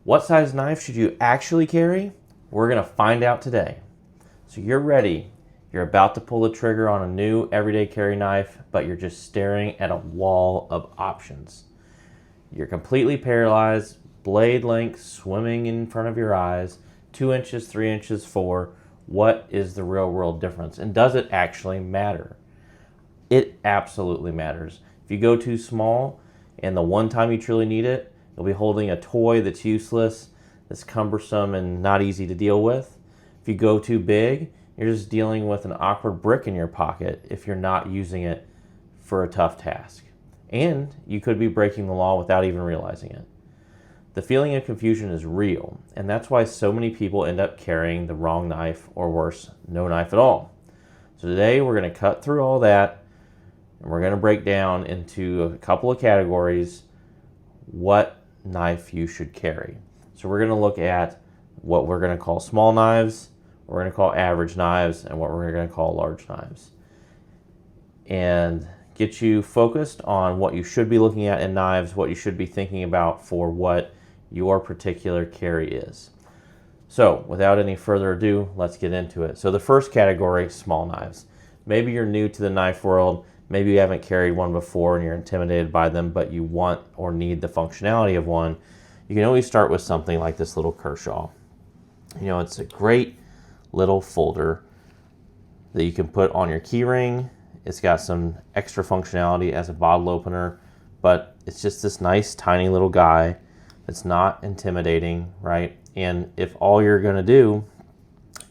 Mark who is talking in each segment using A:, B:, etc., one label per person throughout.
A: What size knife should you actually carry? We're going to find out today. So you're ready. You're about to pull the trigger on a new everyday carry knife, but you're just staring at a wall of options. You're completely paralyzed, blade length swimming in front of your eyes, 2 inches, 3 inches, 4. What is the real world difference? And does it actually matter? It absolutely matters. If you go too small and the one time you truly need it, you'll be holding a toy that's useless, that's cumbersome and not easy to deal with. If you go too big, you're just dealing with an awkward brick in your pocket if you're not using it for a tough task. And you could be breaking the law without even realizing it. The feeling of confusion is real, and that's why so many people end up carrying the wrong knife, or worse, no knife at all. So today we're going to cut through all that, and we're going to break down into a couple of categories what knife you should carry. So we're going to look at what we're going to call small knives, what we're going to call average knives, and what we're going to call large knives. And get you focused on what you should be looking at in knives, what you should be thinking about for what your particular carry is. So without any further ado, let's get into it. So the first category, small knives. Maybe you're new to the knife world. Maybe you haven't carried one before and you're intimidated by them, but you want or need the functionality of one. You can always start with something like this little Kershaw. You know, it's a great little folder that you can put on your key ring. It's got some extra functionality as a bottle opener, but it's just this nice tiny little guy. It's not intimidating, right? And if all you're going to do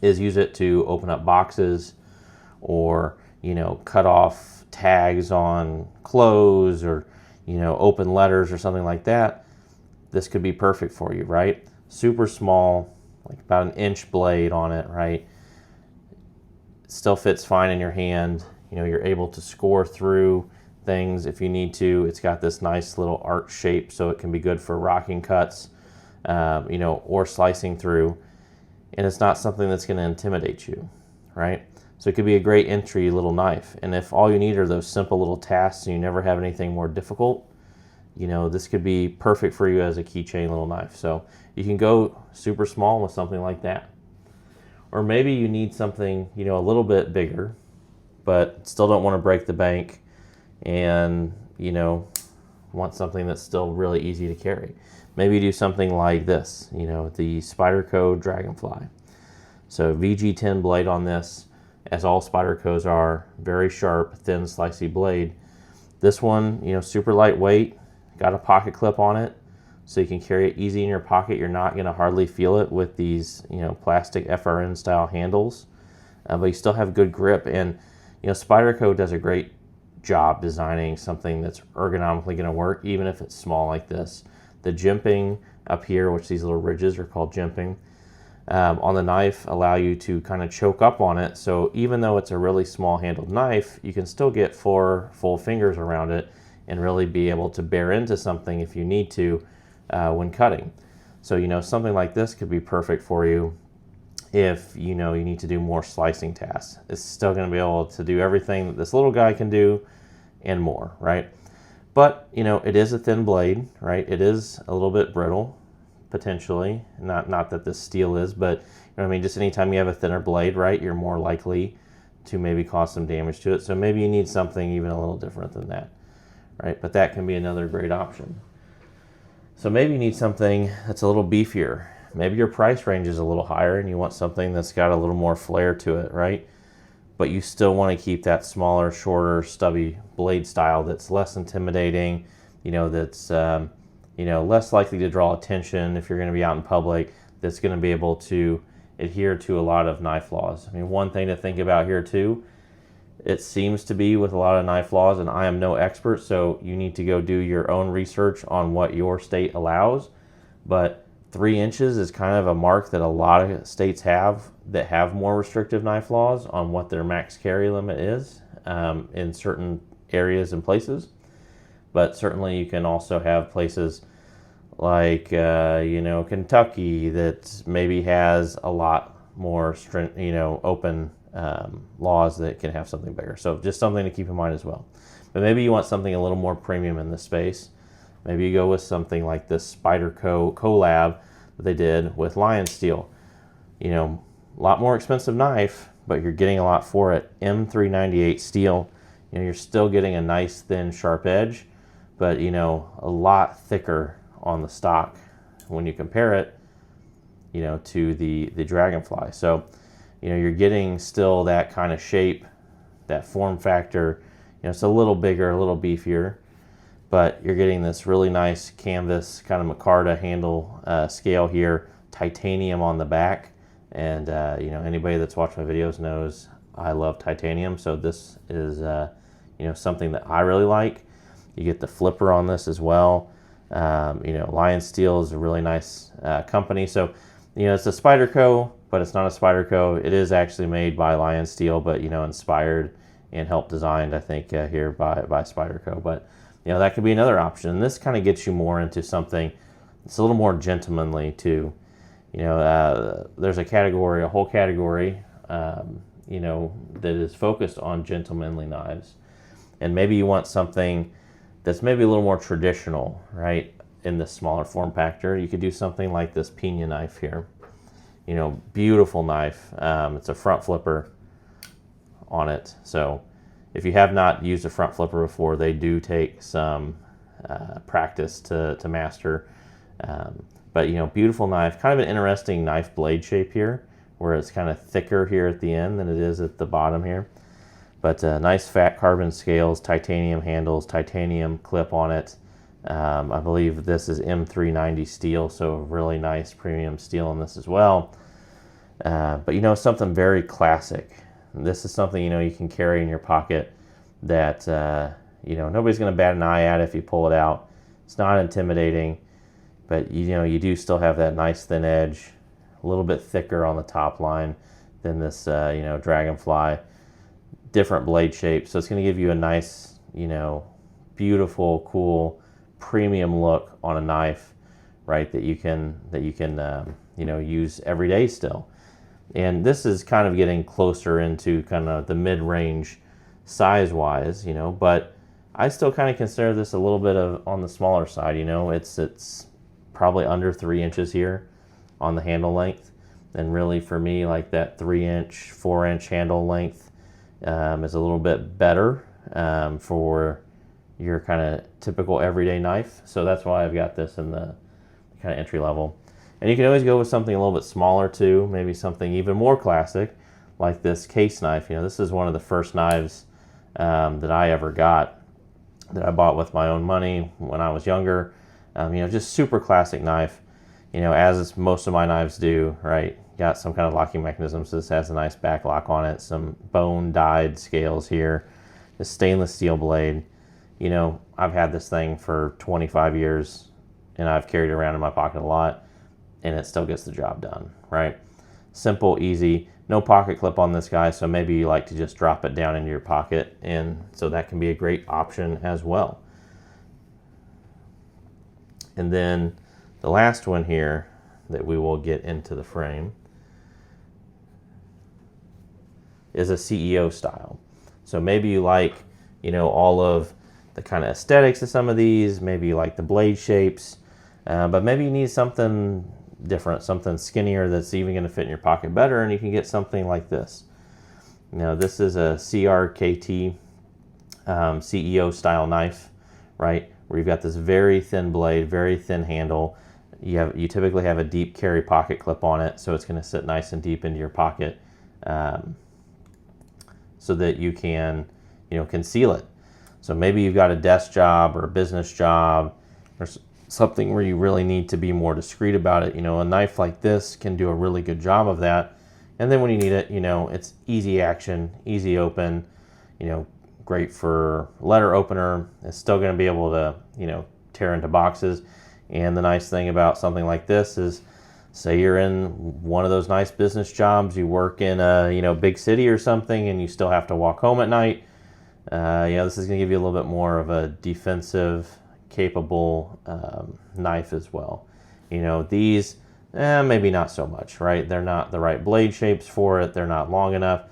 A: is use it to open up boxes or, you know, cut off tags on clothes or, you know, open letters or something like that, this could be perfect for you, right? Super small, like about an inch blade on it, right? It still fits fine in your hand. You know, you're able to score through things if you need to. It's got this nice little arc shape, so it can be good for rocking cuts, you know, or slicing through. And it's not something that's going to intimidate you, right? So it could be a great entry little knife. And if all you need are those simple little tasks and you never have anything more difficult, you know, this could be perfect for you as a keychain little knife. So you can go super small with something like that. Or maybe you need something, you know, a little bit bigger, but still don't want to break the bank and, you know, want something that's still really easy to carry. Maybe you do something like this, you know, the Spyderco Dragonfly. So VG10 blade on this, as all Spydercos are, very sharp, thin, slicey blade. This one, you know, super lightweight, got a pocket clip on it, so you can carry it easy in your pocket. You're not going to hardly feel it with these, you know, plastic FRN style handles, but you still have good grip. And, you know, Spyderco does a great job designing something that's ergonomically going to work, even if it's small like this. The jimping up here, which these little ridges are called jimping, on the knife allow you to kind of choke up on it. So even though it's a really small handled knife, you can still get 4 full fingers around it and really be able to bear into something if you need to when cutting. So, you know, something like this could be perfect for you if, you know, you need to do more slicing tasks. It's still going to be able to do everything that this little guy can do and more, right? But, you know, it is a thin blade, right? It is a little bit brittle, potentially. Not that this steel is, but, you know what I mean? Just anytime you have a thinner blade, right, you're more likely to maybe cause some damage to it. So maybe you need something even a little different than that, right? But that can be another great option. So maybe you need something that's a little beefier. Maybe your price range is a little higher and you want something that's got a little more flair to it, right? But you still want to keep that smaller, shorter, stubby blade style that's less intimidating, you know, that's, you know, less likely to draw attention if you're going to be out in public, that's going to be able to adhere to a lot of knife laws. I mean, one thing to think about here too, it seems to be with a lot of knife laws, and I am no expert, so you need to go do your own research on what your state allows, but 3 inches is kind of a mark that a lot of states have that have more restrictive knife laws on what their max carry limit is in certain areas and places. But certainly you can also have places like, you know, Kentucky that maybe has a lot more, you know, open laws that can have something bigger. So just something to keep in mind as well. But maybe you want something a little more premium in this space. Maybe you go with something like this Spyderco Collab that they did with lion steel. You know, a lot more expensive knife, but you're getting a lot for it. M398 steel, you know, you're still getting a nice thin sharp edge, but you know, a lot thicker on the stock when you compare it, you know, to the Dragonfly. So, you know, you're getting still that kind of shape, that form factor. You know, it's a little bigger, a little beefier, but you're getting this really nice canvas kind of micarta handle scale here, titanium on the back. And you know, anybody that's watched my videos knows I love titanium, so this is you know, something that I really like. You get the flipper on this as well. You know, Lion Steel is a really nice company. So, you know, it's a Spyderco, but it's not a Spyderco. It is actually made by Lion Steel, but you know, inspired and helped designed, I think, here by Spyderco. But you know, that could be another option. And this kind of gets you more into something that's a little more gentlemanly too. You know, there's a category, a whole category, you know, that is focused on gentlemanly knives. And maybe you want something that's maybe a little more traditional, right? In this smaller form factor, you could do something like this Pina knife here. You know, beautiful knife. It's a front flipper on it. So if you have not used a front flipper before, they do take some practice to master. But you know, beautiful knife, kind of an interesting knife blade shape here, where it's kind of thicker here at the end than it is at the bottom here. But nice fat carbon scales, titanium handles, titanium clip on it. I believe this is M390 steel, so really nice premium steel in this as well. But you know, something very classic. This is something, you know, you can carry in your pocket that you know, nobody's going to bat an eye at if you pull it out. It's not intimidating. But you know, you do still have that nice thin edge, a little bit thicker on the top line than this, you know, Dragonfly. Different blade shape, so it's going to give you a nice, you know, beautiful, cool, premium look on a knife, right? That you can you know, use every day still. And this is kind of getting closer into kind of the mid-range size-wise, you know. But I still kind of consider this a little bit of on the smaller side. You know, it's probably under 3 inches here on the handle length, and really for me, like that 3-inch, 4-inch handle length is a little bit better for your kind of typical everyday knife. So that's why I've got this in the kind of entry level. And you can always go with something a little bit smaller too, maybe something even more classic like this case knife. You know, this is one of the first knives that I ever got, that I bought with my own money when I was younger. You know, just super classic knife, you know, as most of my knives do, right? Got some kind of locking mechanism, so this has a nice back lock on it, some bone dyed scales here, a stainless steel blade. You know, I've had this thing for 25 years and I've carried it around in my pocket a lot, and it still gets the job done, right? Simple, easy, no pocket clip on this guy, so maybe you like to just drop it down into your pocket, and so that can be a great option as well. And then the last one here that we will get into the frame is a CEO style. So maybe you like, you know, all of the kind of aesthetics of some of these, maybe you like the blade shapes, but maybe you need something different, something skinnier that's even going to fit in your pocket better, and you can get something like this. Now, this is a CRKT CEO style knife, right? Where you've got this very thin blade, very thin handle. You typically have a deep carry pocket clip on it, so it's going to sit nice and deep into your pocket, so that you can, you know, conceal it. So maybe you've got a desk job or a business job or something where you really need to be more discreet about it. You know, a knife like this can do a really good job of that. And then when you need it, you know, it's easy action, easy open, you know, great for letter opener. It's still going to be able to, you know, tear into boxes. And the nice thing about something like this is, say you're in one of those nice business jobs, you work in a, you know, big city or something, and you still have to walk home at night. You know, this is going to give you a little bit more of a defensive, capable knife as well. You know, these, maybe not so much, right? They're not the right blade shapes for it. They're not long enough.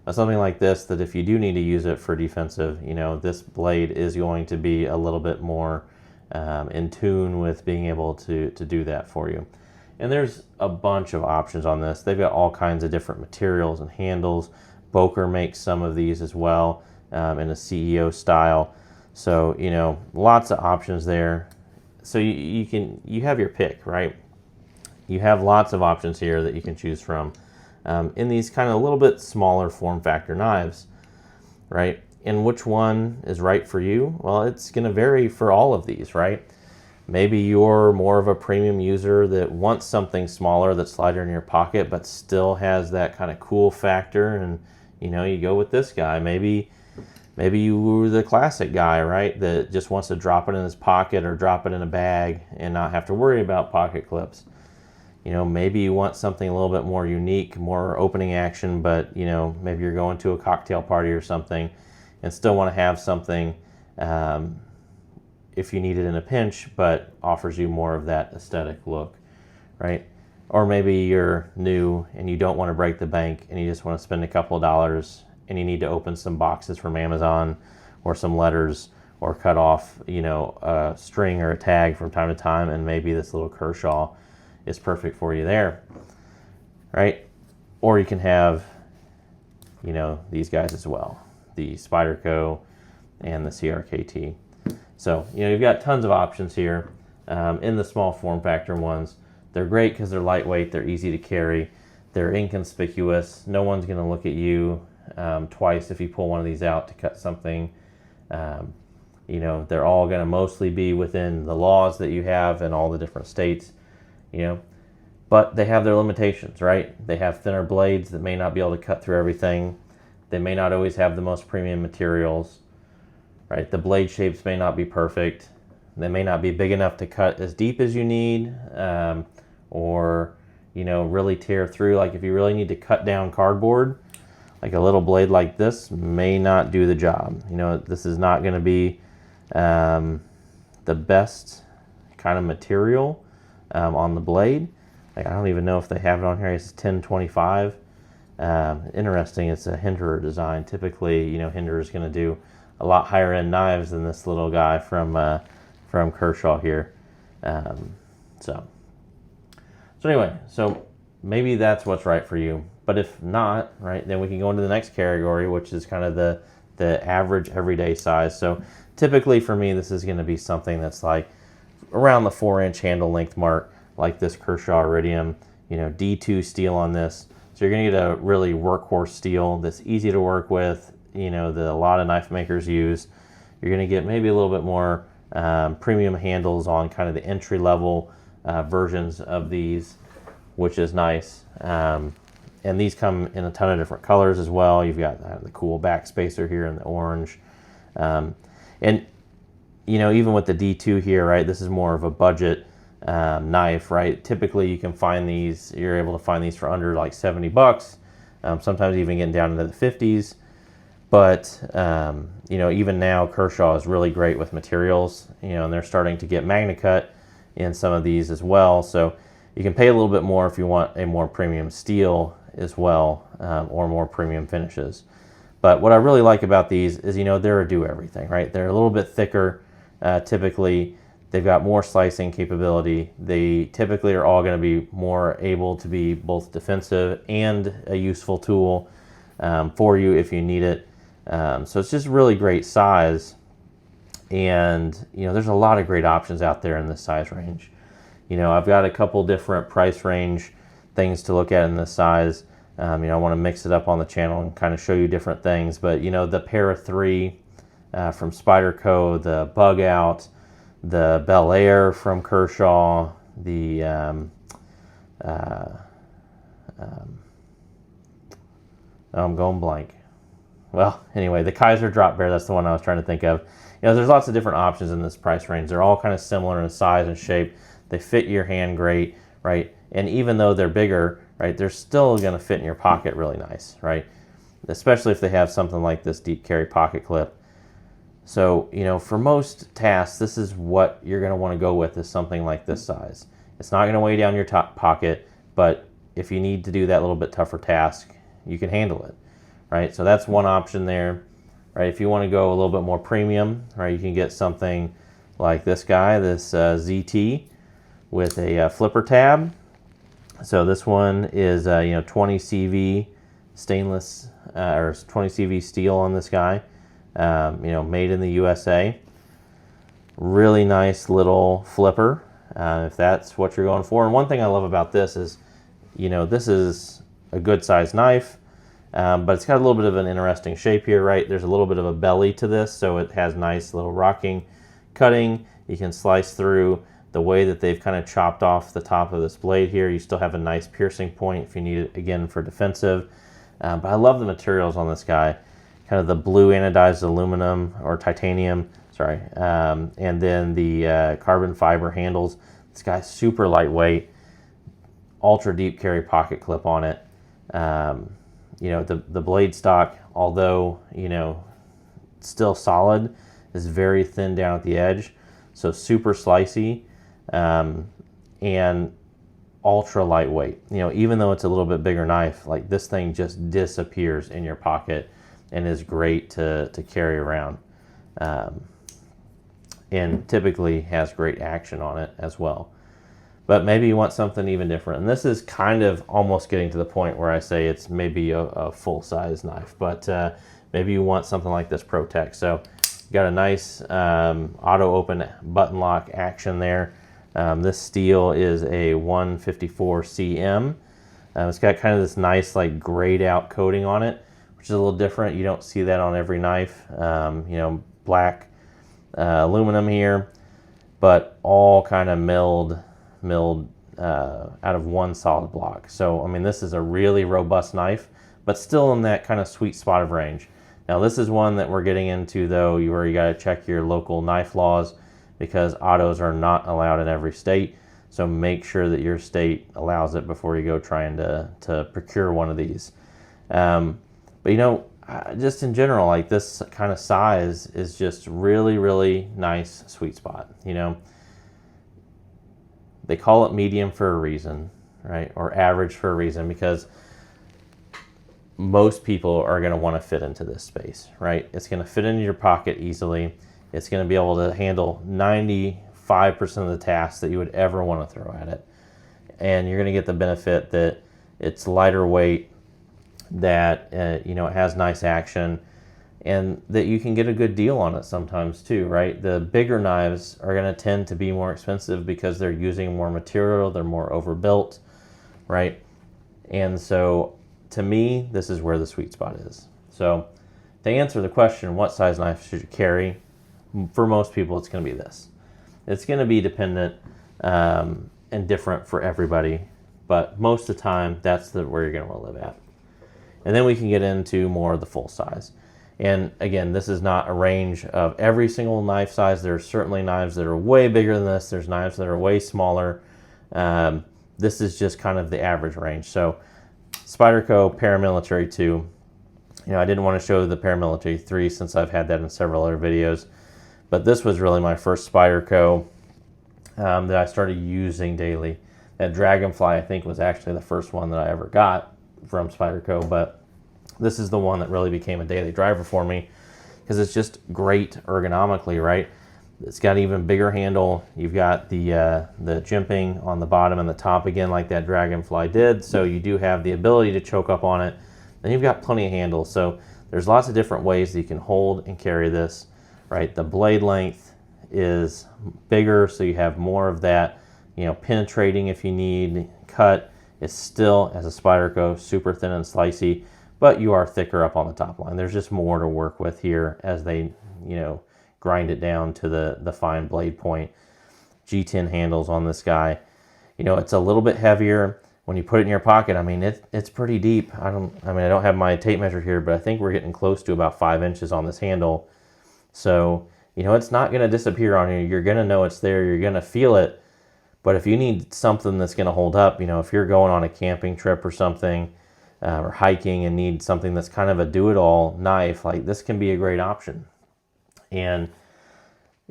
A: But something like this, that if you do need to use it for defensive, you know, this blade is going to be a little bit more in tune with being able to do that for you. And there's a bunch of options on this. They've got all kinds of different materials and handles. Boker makes some of these as well in a CEO style. So, you know, lots of options there. So you have your pick, right? You have lots of options here that you can choose from in these kind of a little bit smaller form factor knives, right? And which one is right for you? Well, it's going to vary for all of these, right? Maybe you're more of a premium user that wants something smaller that's lighter in your pocket, but still has that kind of cool factor, and you know, you go with this guy. Maybe you were the classic guy, right? That just wants to drop it in his pocket or drop it in a bag and not have to worry about pocket clips. You know, maybe you want something a little bit more unique, more opening action, but you know, maybe you're going to a cocktail party or something and still want to have something if you need it in a pinch, but offers you more of that aesthetic look, right? Or maybe you're new and you don't want to break the bank and you just want to spend a couple of dollars and you need to open some boxes from Amazon or some letters or cut off, you know, a string or a tag from time to time, and maybe this little Kershaw is perfect for you there, right? Or you can have, you know, these guys as well, the Spyderco and the CRKT. So, you know, you've got tons of options here in the small form factor ones. They're great because they're lightweight, they're easy to carry, they're inconspicuous. No one's going to look at you twice if you pull one of these out to cut something. You know, they're all going to mostly be within the laws that you have in all the different states, you know, but they have their limitations, right? They have thinner blades that may not be able to cut through everything. They may not always have the most premium materials, right? The blade shapes may not be perfect. They may not be big enough to cut as deep as you need, or, you know, really tear through. Like if you really need to cut down cardboard, like a little blade like this may not do the job. You know, this is not going to be the best kind of material on the blade. Like, I don't even know if they have it on here. It's 1025. Interesting. It's a Hinderer design. Typically, you know, Hinderer is going to do a lot higher end knives than this little guy from Kershaw here. So anyway, so maybe that's what's right for you. But if not, right, then we can go into the next category, which is kind of the average everyday size. So typically for me, this is going to be something that's like around the 4-inch handle length mark, like this Kershaw Iridium, you know, D2 steel on this. So you're going to get a really workhorse steel that's easy to work with, you know, that a lot of knife makers use. You're going to get maybe a little bit more premium handles on kind of the entry level versions of these, which is nice. And these come in a ton of different colors as well. You've got the cool back spacer here in the orange. And, you know, even with the D2 here, right, this is more of a budget knife, right? Typically you can find these, you're able to find these for under like $70, sometimes even getting down into the 50s. But, you know, even now Kershaw is really great with materials, you know, and they're starting to get MagnaCut in some of these as well. So you can pay a little bit more if you want a more premium steel as well, or more premium finishes. But what I really like about these is, you know, they're a do everything, right? They're a little bit thicker. Typically, they've got more slicing capability. They typically are all going to be more able to be both defensive and a useful tool for you if you need it. So it's just really great size. And, you know, there's a lot of great options out there in this size range. You know, I've got a couple different price range things to look at in this size. You know, I want to mix it up on the channel and kind of show you different things. But, you know, the Para 3 from Spyderco, the Bug Out, the Bel Air from Kershaw, the I'm going blank. Well, anyway, the Kaiser Drop Bear, that's the one I was trying to think of. You know, there's lots of different options in this price range. They're all kind of similar in size and shape. They fit your hand great, right? And even though they're bigger, right, they're still going to fit in your pocket really nice, right? Especially if they have something like this deep carry pocket clip. So, you know, for most tasks, this is what you're going to want to go with, is something like this size. It's not going to weigh down your top pocket, but if you need to do that little bit tougher task, you can handle it, right? So that's one option there, right? If you want to go a little bit more premium, right, you can get something like this guy, this ZT with a flipper tab. So this one is 20 CV stainless or 20 CV steel on this guy. Made in the USA. Really nice little flipper, if that's what you're going for. And one thing I love about this is, this is a good sized knife, but it's got a little bit of an interesting shape here, right? There's a little bit of a belly to this, so it has nice little rocking cutting. You can slice through. The way that they've kind of chopped off the top of this blade here, you still have a nice piercing point if you need it, again, for defensive. But I love the materials on this guy. Kind of the blue anodized aluminum or titanium, sorry, and then the carbon fiber handles. This guy's super lightweight, ultra deep carry pocket clip on it. The blade stock, although still solid, is very thin down at the edge, so super slicey, and ultra lightweight. Even though it's a little bit bigger knife, like this thing just disappears in your pocket and is great to carry around, and typically has great action on it as well. But maybe you want something even different. And this is kind of almost getting to the point where I say it's maybe a full-size knife, but maybe you want something like this ProTech. So you got a nice auto open button lock action there. This steel is a 154 cm. It's got kind of this nice like grayed out coating on it, which is a little different. You don't see that on every knife. Black aluminum here, but all kind of milled out of one solid block. So, this is a really robust knife, but still in that kind of sweet spot of range. Now, this is one that we're getting into, though, where you got to check your local knife laws, because autos are not allowed in every state. So make sure that your state allows it before you go trying to procure one of these. But just in general, like this kind of size is just really, really nice sweet spot. They call it medium for a reason, right? Or average for a reason, because most people are going to want to fit into this space, right? It's going to fit into your pocket easily. It's going to be able to handle 95% of the tasks that you would ever want to throw at it. And you're going to get the benefit that it's lighter weight, that it has nice action, and that you can get a good deal on it sometimes too, right? The bigger knives are going to tend to be more expensive because they're using more material, they're more overbuilt, right? And so to me, this is where the sweet spot is. So to answer the question, what size knife should you carry? For most people, it's going to be this. It's going to be dependent and different for everybody, but most of the time, that's where you're going to want to live at. And then we can get into more of the full size. And again, this is not a range of every single knife size. There's certainly knives that are way bigger than this. There's knives that are way smaller. This is just kind of the average range. So Spyderco Paramilitary 2. I didn't want to show the Paramilitary 3 since I've had that in several other videos. But this was really my first Spyderco that I started using daily. That Dragonfly, I think, was actually the first one that I ever got from Spyderco. But this is the one that really became a daily driver for me, because it's just great ergonomically, right? It's got an even bigger handle. You've got the jimping on the bottom and the top again, like that Dragonfly did. So you do have the ability to choke up on it. And you've got plenty of handles. So there's lots of different ways that you can hold and carry this, right? The blade length is bigger, so you have more of that, penetrating if you need, cut. It's still, as a Spyderco, super thin and slicey, but you are thicker up on the top line. There's just more to work with here as they, grind it down to the fine blade point. G10 handles on this guy. It's a little bit heavier. When you put it in your pocket, it's pretty deep. I don't have my tape measure here, but I think we're getting close to about 5 inches on this handle. So, it's not going to disappear on you. You're going to know it's there. You're going to feel it. But if you need something that's going to hold up, if you're going on a camping trip or something, or hiking and need something that's kind of a do-it-all knife, like this can be a great option. And,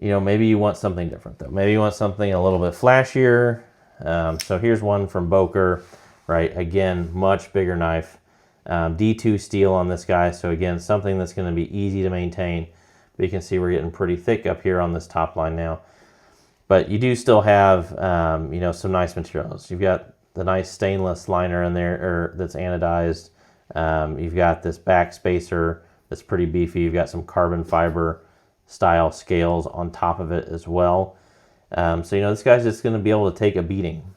A: maybe you want something different though. Maybe you want something a little bit flashier. So here's one from Boker, right? Again, much bigger knife. D2 steel on this guy. So again, something that's going to be easy to maintain. But you can see we're getting pretty thick up here on this top line now. But you do still have, some nice materials. You've got the nice stainless liner in there, or that's anodized. You've got this back spacer that's pretty beefy. You've got some carbon fiber style scales on top of it as well. So, this guy's just going to be able to take a beating.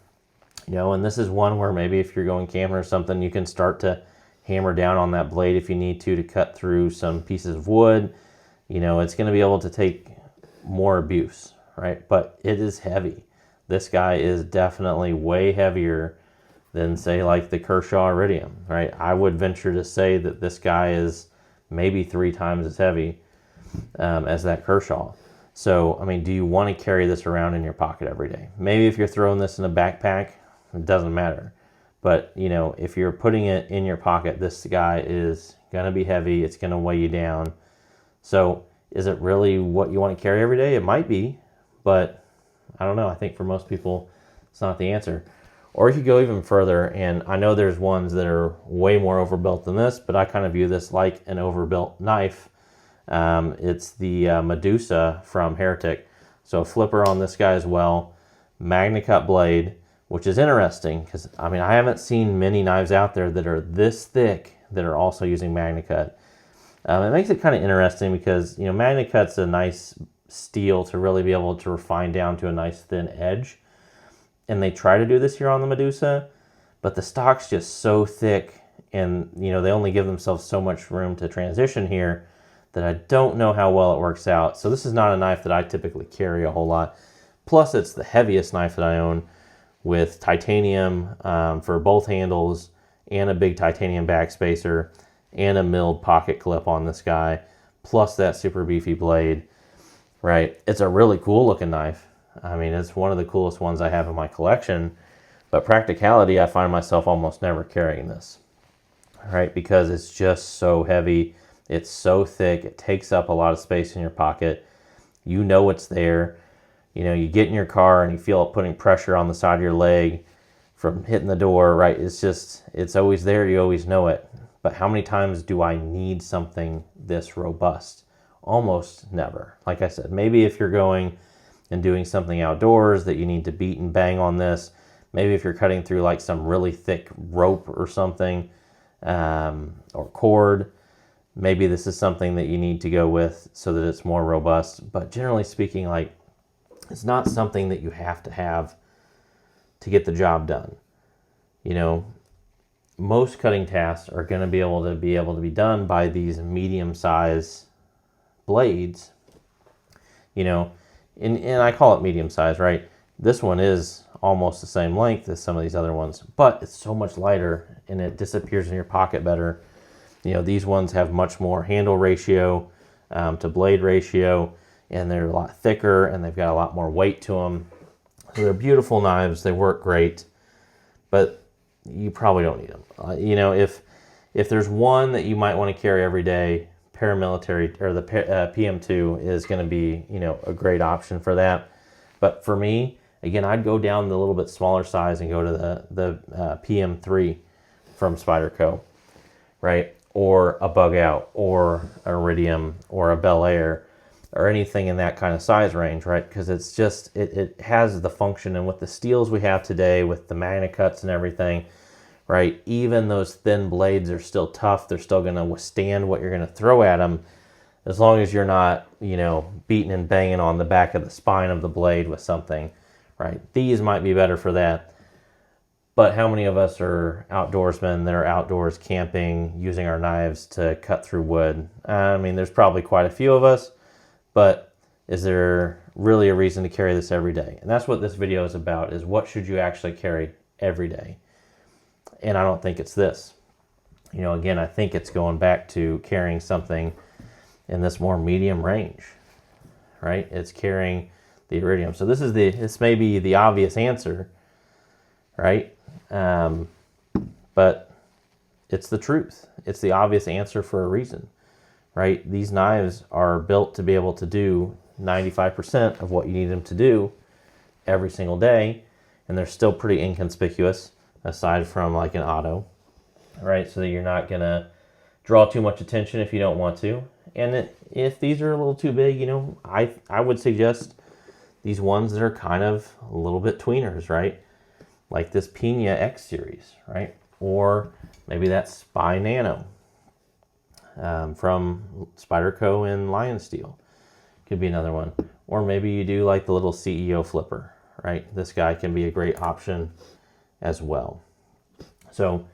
A: And this is one where maybe if you're going camping or something, you can start to hammer down on that blade if you need to cut through some pieces of wood. It's going to be able to take more abuse, right? But it is heavy. This guy is definitely way heavier than, say, like the Kershaw Iridium, right? I would venture to say that this guy is maybe 3 times as heavy as that Kershaw. So, do you want to carry this around in your pocket every day? Maybe if you're throwing this in a backpack, it doesn't matter. But, if you're putting it in your pocket, this guy is going to be heavy. It's going to weigh you down. So, is it really what you want to carry every day? It might be, but I don't know. I think for most people, it's not the answer. Or you could go even further, and I know there's ones that are way more overbuilt than this, but I kind of view this like an overbuilt knife. It's the Medusa from Heretic. So flipper on this guy as well. MagnaCut blade, which is interesting because, I haven't seen many knives out there that are this thick that are also using MagnaCut. It makes it kind of interesting because, MagnaCut's a nice steel to really be able to refine down to a nice thin edge. And they try to do this here on the Medusa, but the stock's just so thick, and, they only give themselves so much room to transition here that I don't know how well it works out. So this is not a knife that I typically carry a whole lot. Plus, it's the heaviest knife that I own, with titanium for both handles and a big titanium backspacer and a milled pocket clip on this guy, plus that super beefy blade, right? It's a really cool looking knife. It's one of the coolest ones I have in my collection, but practicality, I find myself almost never carrying this, right? Because it's just so heavy. It's so thick. It takes up a lot of space in your pocket. It's there. You get in your car and you feel it putting pressure on the side of your leg from hitting the door, right? It's always there. You always know it. But how many times do I need something this robust? Almost never. Like I said, maybe if you're going and doing something outdoors that you need to beat and bang on this, maybe if you're cutting through like some really thick rope or something, or cord, maybe this is something that you need to go with so that it's more robust. But generally speaking, like, it's not something that you have to get the job done. Most cutting tasks are going to be able to be done by these medium-size blades, and I call it medium-size, right? This one is almost the same length as some of these other ones, but it's so much lighter and it disappears in your pocket better. These ones have much more handle ratio to blade ratio, and they're a lot thicker, and they've got a lot more weight to them. So they're beautiful knives. They work great, but you probably don't need them. If there's one that you might want to carry every day, paramilitary, or the PM2 is going to be, a great option for that. But for me, again, I'd go down the little bit smaller size and go to the PM3 from Spyderco, right? Or a Bug Out, or an Iridium, or a Bel Air, or anything in that kind of size range, right? Because it's just, it has the function, and with the steels we have today, with the MagnaCuts and everything, right? Even those thin blades are still tough. They're still going to withstand what you're going to throw at them, as long as you're not, beating and banging on the back of the spine of the blade with something, right? These might be better for that. But how many of us are outdoorsmen that are outdoors camping, using our knives to cut through wood? There's probably quite a few of us, but is there really a reason to carry this every day? And that's what this video is about, is what should you actually carry every day? And I don't think it's this. Again, I think it's going back to carrying something in this more medium range, right? It's carrying the Iridium. So this may be the obvious answer, right? But it's the truth. It's the obvious answer for a reason, right? These knives are built to be able to do 95% of what you need them to do every single day, and they're still pretty inconspicuous, aside from like an auto, right? So that you're not gonna draw too much attention if you don't want to. And if these are a little too big, I would suggest these ones that are kind of a little bit tweeners, right? like this Pina X series, right? Or maybe that Spy Nano from Spyderco and Lion Steel. Could be another one. Or maybe you do like the little CEO flipper, right? This guy can be a great option as well. So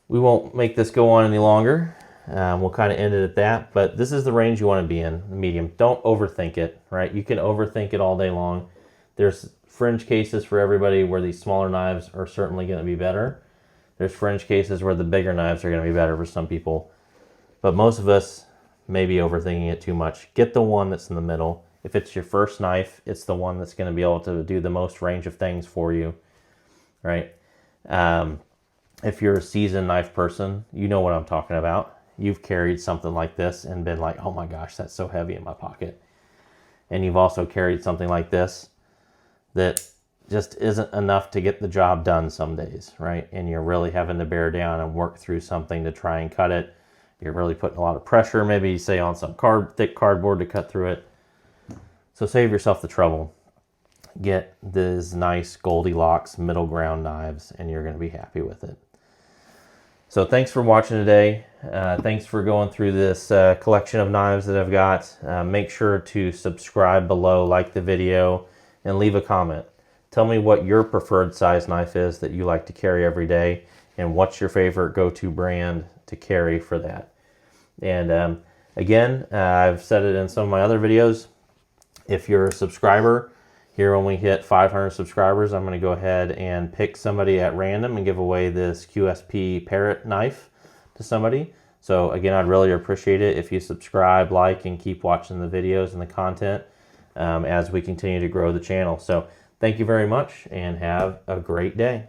A: we won't make this go on any longer. We'll kind of end it at that, but this is the range you want to be in, medium. Don't overthink it, right? You can overthink it all day long. There's fringe cases for everybody where these smaller knives are certainly going to be better. There's fringe cases where the bigger knives are going to be better for some people. But most of us may be overthinking it too much. Get the one that's in the middle. If it's your first knife, it's the one that's going to be able to do the most range of things for you, right? If you're a seasoned knife person, you know what I'm talking about. You've carried something like this and been like, oh my gosh, that's so heavy in my pocket. And you've also carried something like this that just isn't enough to get the job done some days, right? And you're really having to bear down and work through something to try and cut it. You're really putting a lot of pressure, maybe say on some thick cardboard to cut through it. So save yourself the trouble. Get these nice Goldilocks middle ground knives and you're going to be happy with it. So thanks for watching today. Thanks for going through this collection of knives that I've got. Make sure to subscribe below, like the video, and leave a comment. Tell me what your preferred size knife is that you like to carry every day, and what's your favorite go-to brand to carry for that. And again, I've said it in some of my other videos. If you're a subscriber, here when we hit 500 subscribers, I'm going to go ahead and pick somebody at random and give away this QSP Parrot knife to somebody. So again, I'd really appreciate it if you subscribe, like, and keep watching the videos and the content as we continue to grow the channel. So thank you very much and have a great day.